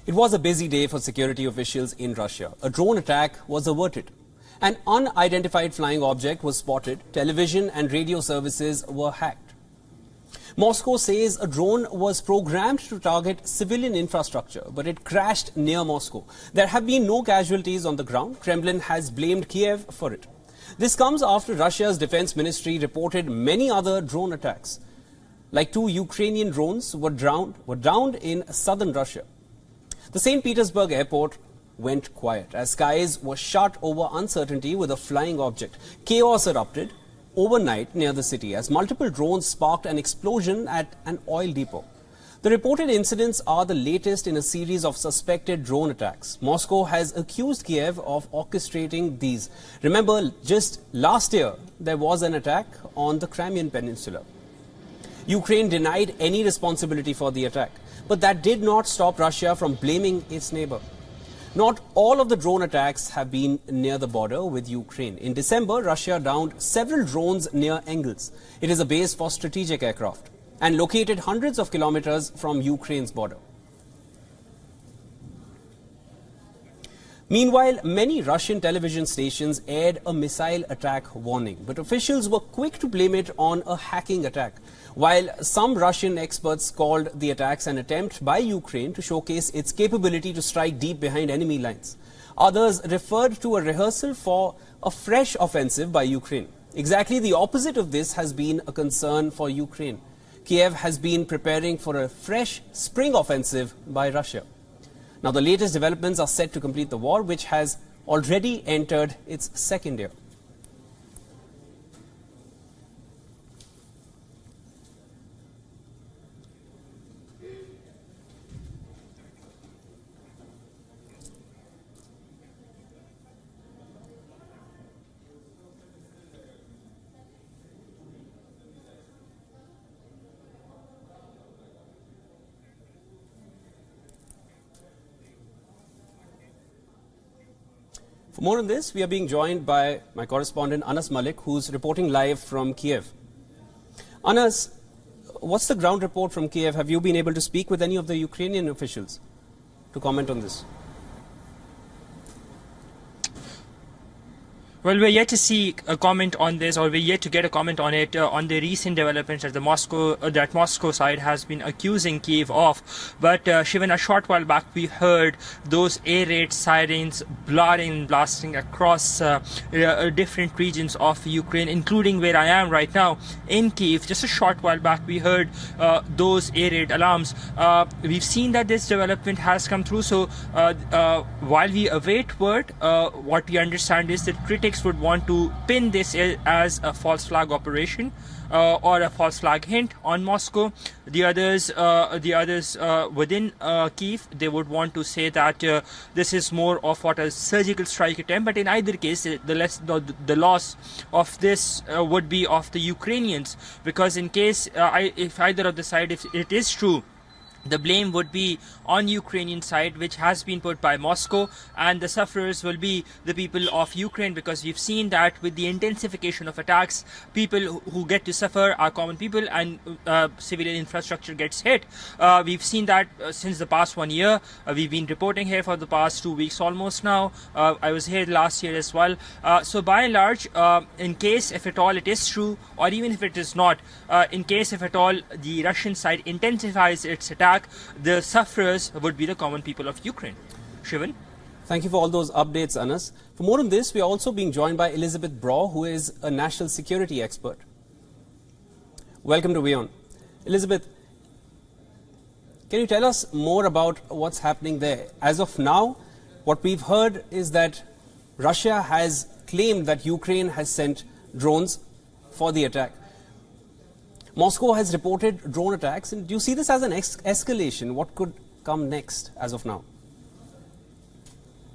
It was a busy day for security officials in Russia. A drone attack was averted. An unidentified flying object was spotted. Television and radio services were hacked. Moscow says a drone was programmed to target civilian infrastructure, but it crashed near Moscow. There have been no casualties on the ground. Kremlin has blamed Kyiv for it. This comes after Russia's defense ministry reported many other drone attacks. Like 2 Ukrainian drones were downed in southern Russia. The St. Petersburg airport went quiet as skies were shut over uncertainty with a flying object. Chaos erupted overnight near the city as multiple drones sparked an explosion at an oil depot. The reported incidents are the latest in a series of suspected drone attacks. Moscow has accused Kyiv of orchestrating these. Remember, just last year, there was an attack on the Crimean Peninsula. Ukraine denied any responsibility for the attack, but that did not stop Russia from blaming its neighbor. Not all of the drone attacks have been near the border with Ukraine. In December, Russia downed several drones near Engels. It is a base for strategic aircraft and located hundreds of kilometers from Ukraine's border. Meanwhile, many Russian television stations aired a missile attack warning, but officials were quick to blame it on a hacking attack. While some Russian experts called the attacks an attempt by Ukraine to showcase its capability to strike deep behind enemy lines, others referred to a rehearsal for a fresh offensive by Ukraine. Exactly the opposite of this has been a concern for Ukraine. Kyiv has been preparing for a fresh spring offensive by Russia. Now, the latest developments are set to complete the war, which has already entered its second year. For more on this, we are being joined by my correspondent Anas Malik, who's reporting live from Kyiv. Anas, what's the ground report from Kyiv? Have you been able to speak with any of the Ukrainian officials to comment on this? Well, we're yet to see a comment on this, or we're yet to get a comment on it, on the recent developments that Moscow side has been accusing Kyiv of. But Shivan, a short while back, we heard those air raid sirens blasting across different regions of Ukraine, including where I am right now in Kyiv. Just a short while back, we heard those air raid alarms. We've seen that this development has come through. So while we await word, what we understand is that critics would want to pin this as a false flag operation or a false flag hint on Moscow. The others within Kyiv, they would want to say that this is more of what a surgical strike attempt. But in either case, the loss of this would be of the Ukrainians, because in case if either of the side, if it is true, the blame would be on Ukrainian side, which has been put by Moscow, and the sufferers will be the people of Ukraine, because we've seen that with the intensification of attacks, people who get to suffer are common people, and civilian infrastructure gets hit. We've seen that since the past 1 year. We've been reporting here for the past 2 weeks almost now. I was here last year as well. So by and large, in case if at all it is true, or even if it is not, in case if at all the Russian side intensifies its attack, the sufferers would be the common people of Ukraine. Shivan? Thank you for all those updates, Anas. For more on this, we are also being joined by Elizabeth Braw, who is a national security expert. Welcome to WION. Elizabeth, can you tell us more about what's happening there? As of now, what we've heard is that Russia has claimed that Ukraine has sent drones for the attack. Moscow has reported drone attacks. And do you see this as an escalation? What could come next as of now?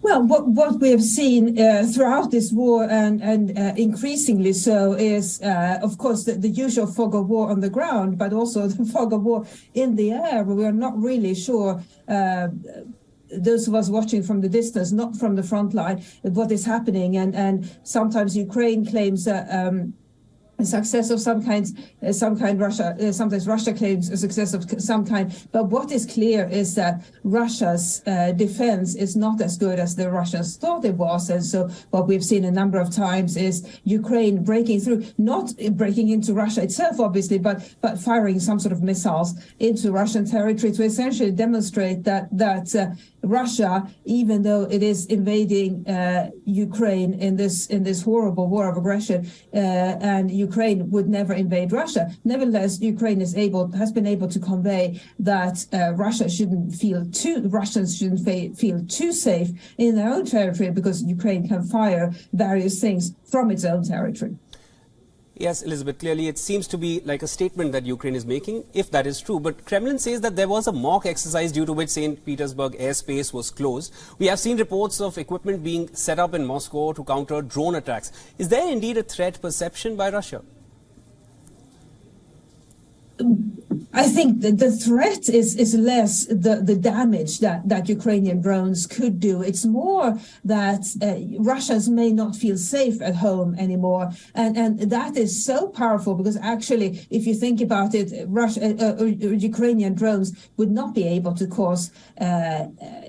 Well, what we have seen throughout this war and increasingly so is, of course, the usual fog of war on the ground, but also the fog of war in the air. We are not really sure, those of us watching from the distance, not from the front line, what is happening. And sometimes Ukraine claims a success of some kind. Russia sometimes Russia claims a success of some kind. But what is clear is that Russia's defense is not as good as the Russians thought it was, and so what we've seen a number of times is Ukraine breaking through, not breaking into Russia itself, obviously, but firing some sort of missiles into Russian territory to essentially demonstrate that Russia, even though it is invading Ukraine in this horrible war of aggression, and Ukraine would never invade Russia. Nevertheless, Ukraine has been able to convey that Russians shouldn't feel too safe in their own territory, because Ukraine can fire various things from its own territory. Yes, Elizabeth, clearly it seems to be like a statement that Ukraine is making, if that is true. But Kremlin says that there was a mock exercise due to which St. Petersburg airspace was closed. We have seen reports of equipment being set up in Moscow to counter drone attacks. Is there indeed a threat perception by Russia? I think that the threat is less the damage that Ukrainian drones could do. It's more that Russians may not feel safe at home anymore. And that is so powerful, because actually, if you think about it, Ukrainian drones would not be able to cause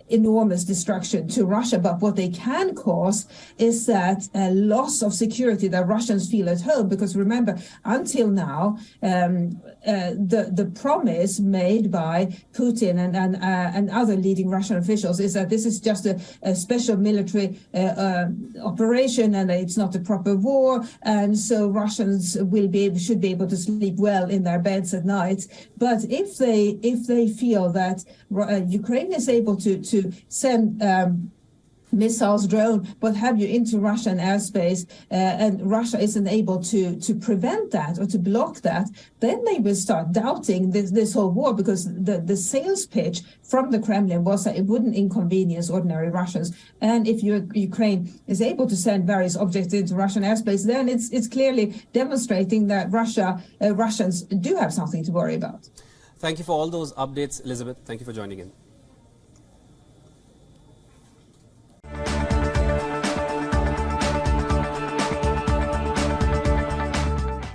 enormous destruction to Russia. But what they can cause is that loss of security that Russians feel at home. Because remember, until now, the promise made by Putin and other leading Russian officials is that this is just a special military operation, and it's not a proper war, and so Russians should be able to sleep well in their beds at night. But if they feel that Ukraine is able to send missiles, drone, what have you, into Russian airspace, and Russia isn't able to prevent that or to block that, then they will start doubting this whole war, because the sales pitch from the Kremlin was that it wouldn't inconvenience ordinary Russians. And if Ukraine is able to send various objects into Russian airspace, then it's clearly demonstrating that Russians do have something to worry about. Thank you for all those updates, Elizabeth. Thank you for joining in.